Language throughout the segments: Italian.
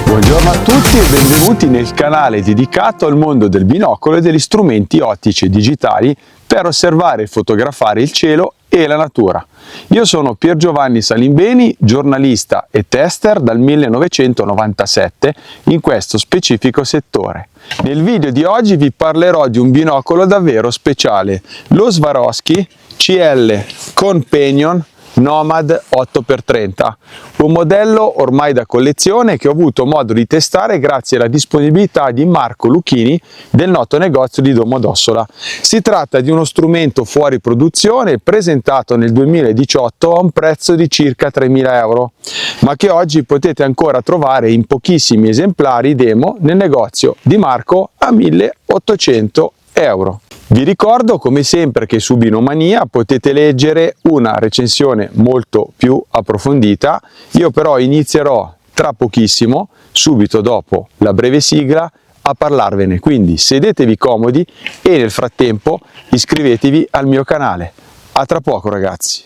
Buongiorno a tutti e benvenuti nel canale dedicato al mondo del binocolo e degli strumenti ottici e digitali per osservare e fotografare il cielo e la natura. Io sono Pier Giovanni Salimbeni, giornalista e tester dal 1997 in questo specifico settore. Nel video di oggi vi parlerò di un binocolo davvero speciale, lo Swarovski CL Companion Nomad 8x30, un modello ormai da collezione che ho avuto modo di testare grazie alla disponibilità di Marco Lucchini del noto negozio di Domodossola. Si tratta di uno strumento fuori produzione presentato nel 2018 a un prezzo di circa 3.000 euro, ma che oggi potete ancora trovare in pochissimi esemplari demo nel negozio di Marco a 1.800 euro. Vi ricordo come sempre che su Binomania potete leggere una recensione molto più approfondita. Io però inizierò tra pochissimo, subito dopo la breve sigla, a parlarvene, quindi sedetevi comodi e nel frattempo iscrivetevi al mio canale. A tra poco ragazzi!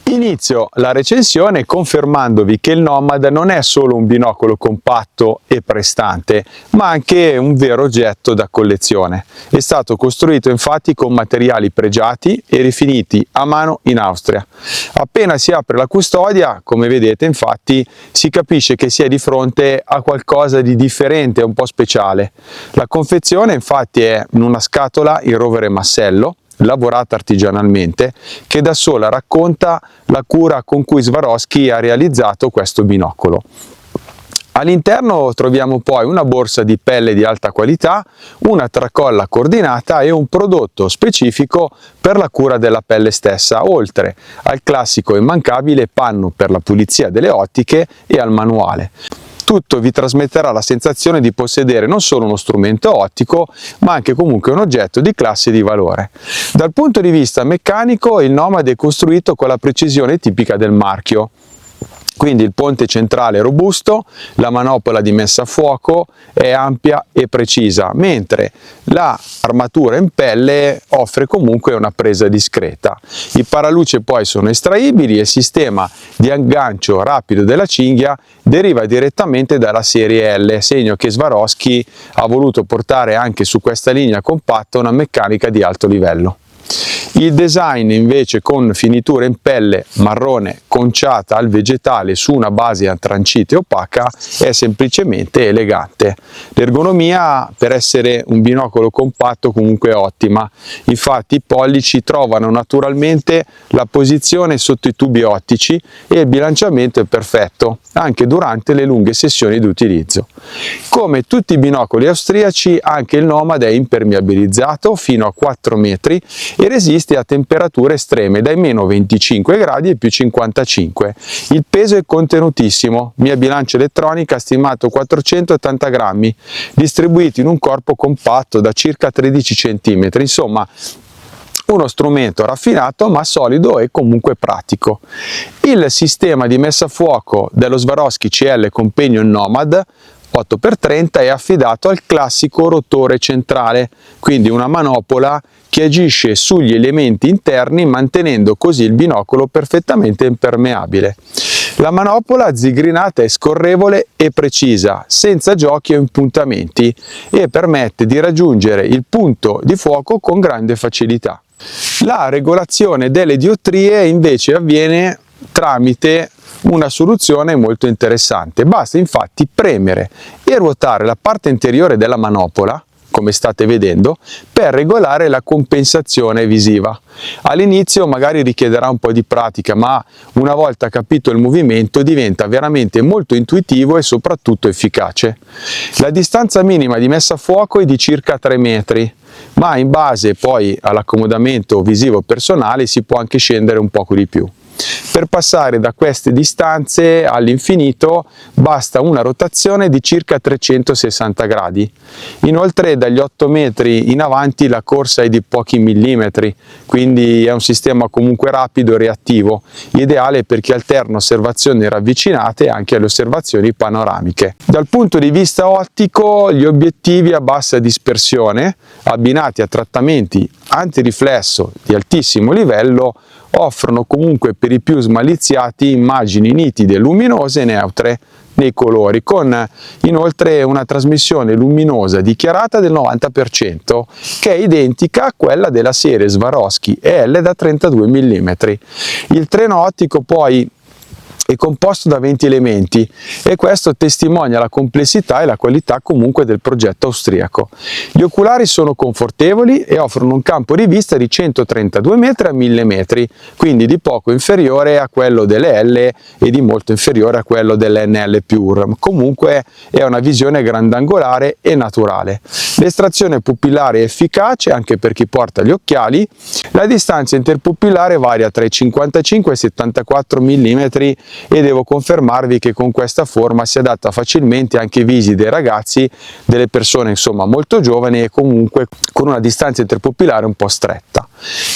Inizio la recensione confermandovi che il Nomad non è solo un binocolo compatto e prestante, ma anche un vero oggetto da collezione. È stato costruito infatti con materiali pregiati e rifiniti a mano in Austria. Appena si apre la custodia, come vedete infatti, si capisce che si è di fronte a qualcosa di differente, un po' speciale. La confezione infatti è in una scatola in rovere massello, lavorata artigianalmente, che da sola racconta la cura con cui Swarovski ha realizzato questo binocolo. All'interno troviamo poi una borsa di pelle di alta qualità, una tracolla coordinata e un prodotto specifico per la cura della pelle stessa, oltre al classico e immancabile panno per la pulizia delle ottiche e al manuale. Tutto vi trasmetterà la sensazione di possedere non solo uno strumento ottico, ma anche comunque un oggetto di classe e di valore. Dal punto di vista meccanico, il Nomad è costruito con la precisione tipica del marchio. Quindi il ponte centrale è robusto, la manopola di messa a fuoco è ampia e precisa, mentre l'armatura in pelle offre comunque una presa discreta. I paraluce poi sono estraibili e il sistema di aggancio rapido della cinghia deriva direttamente dalla serie L, segno che Swarovski ha voluto portare anche su questa linea compatta una meccanica di alto livello. Il design invece con finitura in pelle marrone conciata al vegetale su una base antrancite opaca è semplicemente elegante. L'ergonomia per essere un binocolo compatto comunque è ottima, infatti i pollici trovano naturalmente la posizione sotto i tubi ottici e il bilanciamento è perfetto anche durante le lunghe sessioni di utilizzo. Come tutti i binocoli austriaci, anche il Nomad è impermeabilizzato fino a 4 metri e resiste a temperature estreme dai meno 25 gradi e più 55. Il peso è contenutissimo, mia bilancia elettronica ha stimato 480 grammi, distribuiti in un corpo compatto da circa 13 cm, insomma uno strumento raffinato ma solido e comunque pratico. Il sistema di messa a fuoco dello Swarovski CL Companion Nomad 8x30 è affidato al classico rotore centrale, quindi una manopola che agisce sugli elementi interni mantenendo così il binocolo perfettamente impermeabile. La manopola zigrinata è scorrevole e precisa, senza giochi o impuntamenti e permette di raggiungere il punto di fuoco con grande facilità. La regolazione delle diottrie invece avviene tramite una soluzione molto interessante. Basta infatti premere e ruotare la parte interiore della manopola, come state vedendo, per regolare la compensazione visiva. All'inizio magari richiederà un po' di pratica, ma una volta capito il movimento diventa veramente molto intuitivo e soprattutto efficace. La distanza minima di messa a fuoco è di circa 3 metri, ma in base poi all'accomodamento visivo personale si può anche scendere un poco di più. Per passare da queste distanze all'infinito basta una rotazione di circa 360 gradi. Inoltre dagli 8 metri in avanti la corsa è di pochi millimetri, quindi è un sistema comunque rapido e reattivo, ideale per chi alterna osservazioni ravvicinate anche alle osservazioni panoramiche. Dal punto di vista ottico, gli obiettivi a bassa dispersione, abbinati a trattamenti antiriflesso di altissimo livello, offrono comunque per i più smaliziati immagini nitide, luminose e neutre nei colori, con inoltre una trasmissione luminosa dichiarata del 90%, che è identica a quella della serie Swarovski EL da 32 mm. Il treno ottico poi è composto da 20 elementi e questo testimonia la complessità e la qualità comunque del progetto austriaco. Gli oculari sono confortevoli e offrono un campo di vista di 132 metri a 1000 metri, quindi di poco inferiore a quello delle L e di molto inferiore a quello dell'NL Pure. Comunque è una visione grandangolare e naturale. L'estrazione pupillare è efficace anche per chi porta gli occhiali. La distanza interpupillare varia tra i 55 e i 74 mm e devo confermarvi che con questa forma si adatta facilmente anche ai visi dei ragazzi, delle persone insomma molto giovani e comunque con una distanza interpupillare un po' stretta.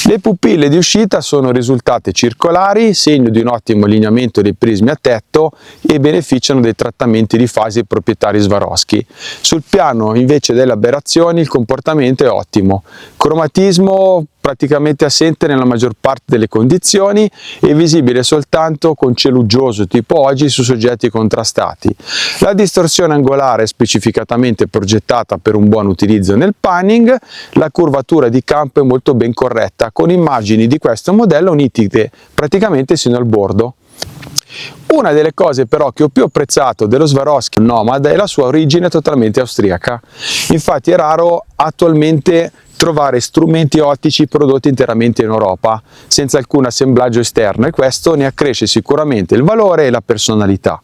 Le pupille di uscita sono risultate circolari, segno di un ottimo allineamento dei prismi a tetto e beneficiano dei trattamenti di fasi proprietari Swarovski. Sul piano invece delle aberrazioni il comportamento è ottimo, cromatismo praticamente assente nella maggior parte delle condizioni e visibile soltanto con cielo uggioso tipo oggi su soggetti contrastati. La distorsione angolare è specificatamente progettata per un buon utilizzo nel panning, la curvatura di campo è molto ben corretta, con immagini di questo modello nitide praticamente sino al bordo. Una delle cose però che ho più apprezzato dello Swarovski Nomad è la sua origine totalmente austriaca. Infatti è raro attualmente trovare strumenti ottici prodotti interamente in Europa, senza alcun assemblaggio esterno, e questo ne accresce sicuramente il valore e la personalità.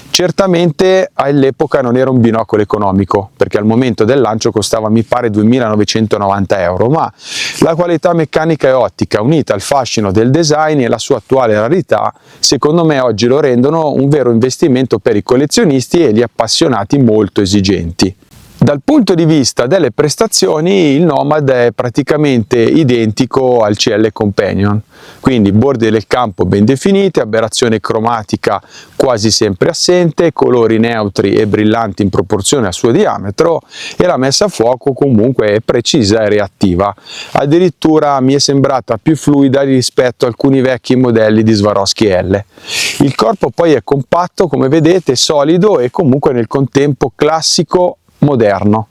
Certamente all'epoca non era un binocolo economico, perché al momento del lancio costava mi pare 2.990 euro, ma la qualità meccanica e ottica unita al fascino del design e la sua attuale rarità, secondo me oggi lo rendono un vero investimento per i collezionisti e gli appassionati molto esigenti. Dal punto di vista delle prestazioni il Nomad è praticamente identico al CL Companion, quindi bordi del campo ben definiti, aberrazione cromatica quasi sempre assente, colori neutri e brillanti in proporzione al suo diametro e la messa a fuoco comunque è precisa e reattiva. Addirittura mi è sembrata più fluida rispetto a alcuni vecchi modelli di Swarovski L. Il corpo poi è compatto, come vedete, solido e comunque nel contempo classico, moderno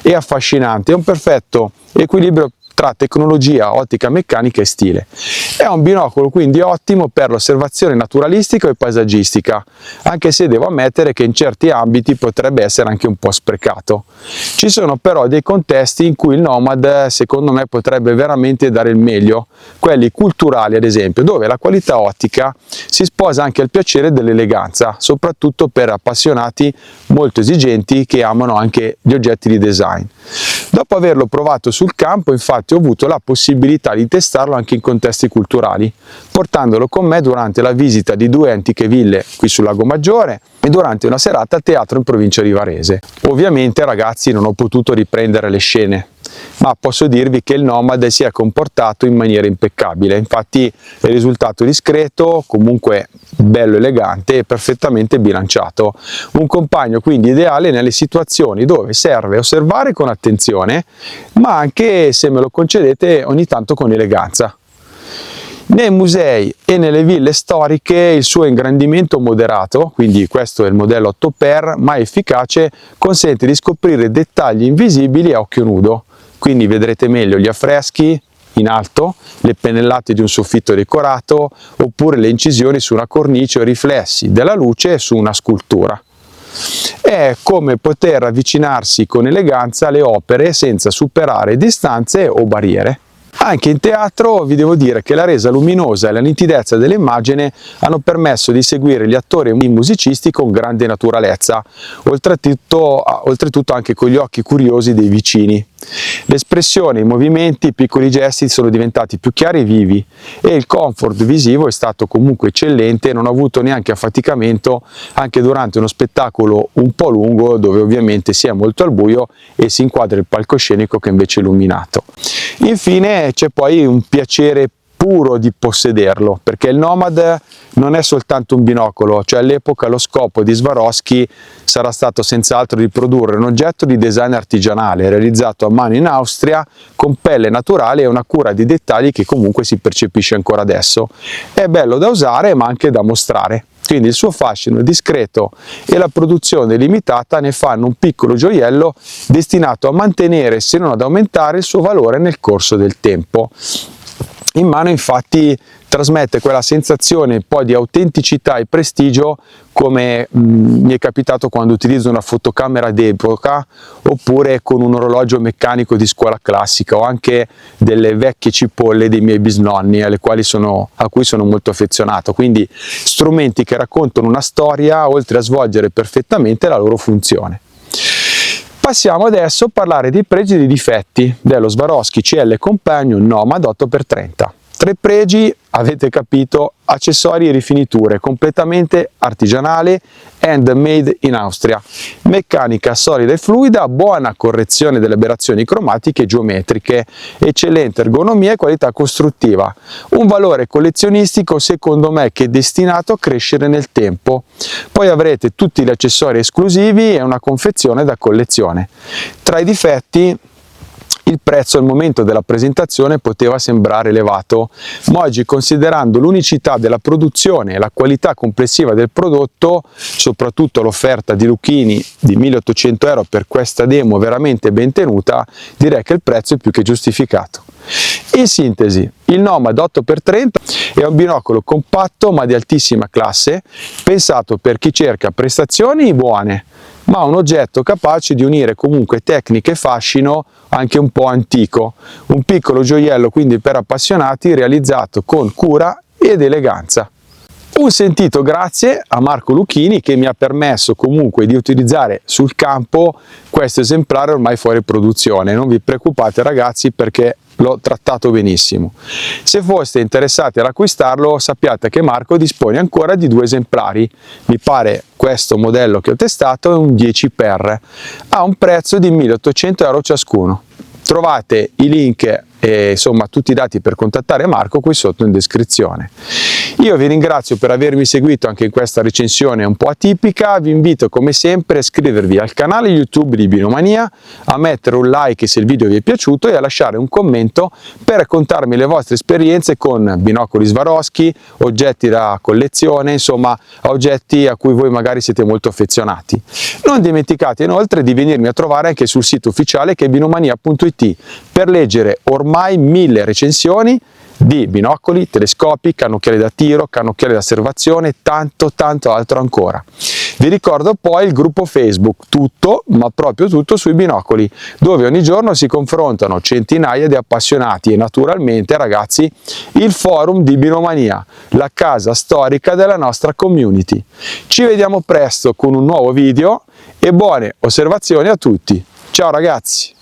e affascinante. È un perfetto equilibrio tra tecnologia, ottica meccanica e stile. È un binocolo quindi ottimo per l'osservazione naturalistica e paesaggistica, anche se devo ammettere che in certi ambiti potrebbe essere anche un po' sprecato. Ci sono però dei contesti in cui il Nomad secondo me potrebbe veramente dare il meglio, quelli culturali ad esempio, dove la qualità ottica si sposa anche al piacere dell'eleganza, soprattutto per appassionati molto esigenti che amano anche gli oggetti di design. Dopo averlo provato sul campo, infatti, ho avuto la possibilità di testarlo anche in contesti culturali, portandolo con me durante la visita di 2 antiche ville qui sul Lago Maggiore e durante una serata a teatro in provincia di Varese. Ovviamente, ragazzi, non ho potuto riprendere le scene, ma posso dirvi che il Nomad si è comportato in maniera impeccabile. Infatti è risultato discreto, comunque bello elegante e perfettamente bilanciato. Un compagno quindi ideale nelle situazioni dove serve osservare con attenzione, ma anche, se me lo concedete, ogni tanto con eleganza. Nei musei e nelle ville storiche il suo ingrandimento moderato, quindi questo è il modello 8x, ma efficace, consente di scoprire dettagli invisibili a occhio nudo. Quindi vedrete meglio gli affreschi in alto, le pennellate di un soffitto decorato, oppure le incisioni su una cornice o riflessi della luce su una scultura. È come poter avvicinarsi con eleganza alle opere senza superare distanze o barriere. Anche in teatro vi devo dire che la resa luminosa e la nitidezza dell'immagine hanno permesso di seguire gli attori e i musicisti con grande naturalezza, oltretutto anche con gli occhi curiosi dei vicini. L'espressione, i movimenti, i piccoli gesti sono diventati più chiari e vivi e il comfort visivo è stato comunque eccellente e non ho avuto neanche affaticamento anche durante uno spettacolo un po' lungo dove ovviamente si è molto al buio e si inquadra il palcoscenico che invece è illuminato. Infine c'è poi un piacere puro di possederlo, perché il Nomad non è soltanto un binocolo, cioè all'epoca lo scopo di Swarovski sarà stato senz'altro di produrre un oggetto di design artigianale realizzato a mano in Austria con pelle naturale e una cura di dettagli che comunque si percepisce ancora adesso. È bello da usare ma anche da mostrare. Quindi il suo fascino discreto e la produzione limitata ne fanno un piccolo gioiello destinato a mantenere, se non ad aumentare, il suo valore nel corso del tempo. In mano infatti trasmette quella sensazione un po' di autenticità e prestigio come mi è capitato quando utilizzo una fotocamera d'epoca oppure con un orologio meccanico di scuola classica o anche delle vecchie cipolle dei miei bisnonni a cui sono molto affezionato. Quindi strumenti che raccontano una storia oltre a svolgere perfettamente la loro funzione. Passiamo adesso a parlare dei pregi e dei difetti dello Swarovski CL Companion Nomad 8x30. 3 pregi, avete capito, accessori e rifiniture, completamente artigianale, handmade in Austria, meccanica solida e fluida, buona correzione delle aberrazioni cromatiche e geometriche, eccellente ergonomia e qualità costruttiva, un valore collezionistico secondo me che è destinato a crescere nel tempo. Poi avrete tutti gli accessori esclusivi e una confezione da collezione. Tra i difetti, il prezzo al momento della presentazione poteva sembrare elevato, ma oggi, considerando l'unicità della produzione e la qualità complessiva del prodotto, soprattutto l'offerta di Lucchini di 1.800 euro per questa demo veramente ben tenuta, direi che il prezzo è più che giustificato. In sintesi, il Nomad 8x30 è un binocolo compatto ma di altissima classe, pensato per chi cerca prestazioni buone, ma un oggetto capace di unire comunque tecnica e fascino anche un po' antico, un piccolo gioiello quindi per appassionati realizzato con cura ed eleganza. Un sentito grazie a Marco Lucchini che mi ha permesso comunque di utilizzare sul campo questo esemplare ormai fuori produzione. Non vi preoccupate ragazzi perché l'ho trattato benissimo. Se foste interessati ad acquistarlo sappiate che Marco dispone ancora di 2 esemplari, mi pare questo modello che ho testato è un 10x, a un prezzo di 1.800 euro ciascuno. Trovate i link e insomma tutti i dati per contattare Marco qui sotto in descrizione. Io vi ringrazio per avermi seguito anche in questa recensione un po' atipica, vi invito come sempre a iscrivervi al canale YouTube di Binomania, a mettere un like se il video vi è piaciuto e a lasciare un commento per raccontarmi le vostre esperienze con binocoli Swarovski, oggetti da collezione, insomma oggetti a cui voi magari siete molto affezionati. Non dimenticate inoltre di venirmi a trovare anche sul sito ufficiale che è binomania.it per leggere ormai 1000 recensioni di binocoli, telescopi, cannocchiali da tiro, cannocchiali da osservazione, tanto altro ancora. Vi ricordo poi il gruppo Facebook, tutto, ma proprio tutto sui binocoli, dove ogni giorno si confrontano centinaia di appassionati e naturalmente ragazzi il forum di Binomania, la casa storica della nostra community. Ci vediamo presto con un nuovo video e buone osservazioni a tutti. Ciao ragazzi!